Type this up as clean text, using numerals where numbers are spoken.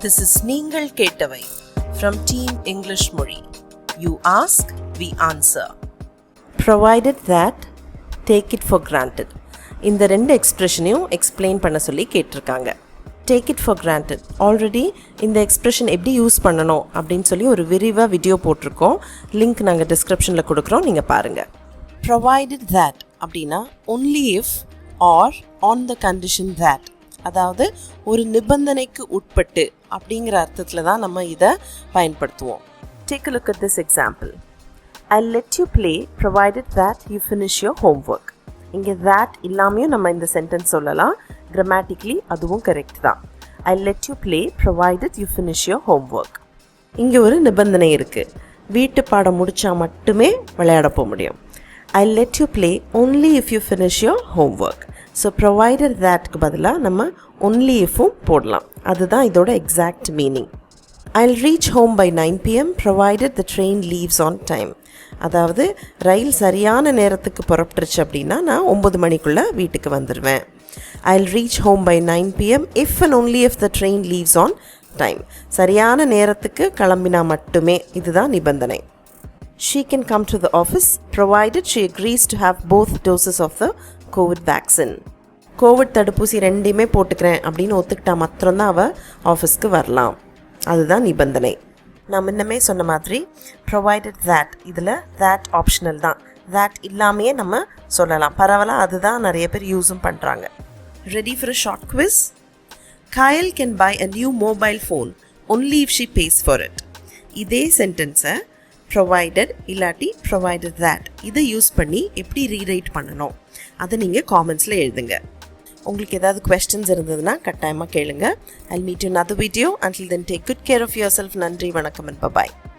This is நீங்கள் கேட்டவை from Team English மொழி. You ask, we answer. Provided that, take it for granted. இந்த ரெண்டு எக்ஸ்பிரஷனையும் explain பண்ண சொல்லி கேட்டிருக்காங்க. Take it for granted. Already இந்த எக்ஸ்பிரஷன் எப்படி யூஸ் பண்ணணும் அப்படின்னு சொல்லி ஒரு விரிவாக வீடியோ போட்டிருக்கோம். லிங்க் நாங்கள் டிஸ்கிரிப்ஷனில் கொடுக்குறோம், நீங்கள் பாருங்கள். Provided that அப்படின்னா only if or on the condition that, அதாவது ஒரு நிபந்தனைக்கு உட்பட்டு அப்படிங்கிற அர்த்தத்தில் தான் நம்ம இதை பயன்படுத்துவோம். Take a look at this example. I'll let you play provided that you finish your homework. இங்கே that இல்லாமையும் நம்ம இந்த சென்டென்ஸ் சொல்லலாம். கிராமட்டிக்கலி அதுவும் கரெக்ட் தான். I'll let you play provided you finish your homework. இங்கே ஒரு நிபந்தனை இருக்குது. வீட்டு பாடம் முடித்தா மட்டுமே விளையாட போக முடியும். I'll let you play only if you finish your homework. So provided தேட்க்கு பதிலாக நம்ம ஒன்லி இஃப்பும் போடலாம். அதுதான் இதோட exact meaning. I'll reach home by 9 p.m. provided the train leaves on time. அதாவது ரயில் சரியான நேரத்துக்கு புறப்பட்டுருச்சு அப்படின்னா நான் 9 மணிக்குள்ளே வீட்டுக்கு வந்துடுவேன். I'll reach home by 9 p.m. if and only if the train leaves on time. சரியான நேரத்துக்கு கிளம்பினா மட்டுமே, இதுதான் நிபந்தனை. She can come to the office provided she agrees to have both doses of the Covid vaccine. Covid தடுப்பூசி ரெண்டையுமே போட்டுக்கிறேன் அப்படின்னு ஒத்துக்கிட்டா மாத்திரம்தான் அவள் ஆஃபீஸ்க்கு வரலாம். அதுதான் நிபந்தனை. நான் முன்னமே சொன்ன மாதிரி ப்ரொவைடட் தேட், இதில் தேட் ஆப்ஷனல் தான். தேட் இல்லாமையே நம்ம சொல்லலாம். பரவாயில்ல, அதுதான் நிறைய பேர் யூஸும் பண்ணுறாங்க. Ready for a short quiz? Kyle can buy a new mobile phone only if she pays for it. இதே சென்டென்ஸை ப்ரொவைடட் இல்லாட்டி ப்ரொவைடட் தேட் இதை யூஸ் பண்ணி எப்படி ரீரைட் பண்ணணும் அதை நீங்கள் காமெண்ட்ஸில் எழுதுங்க. உங்களுக்கு ஏதாவது கொஸ்டின்ஸ் இருந்ததுன்னா கட்டாயமாக கேளுங்க. I'll meet you in another video. Until then, take good care of yourself. நன்றி, வணக்கம் and bye-bye.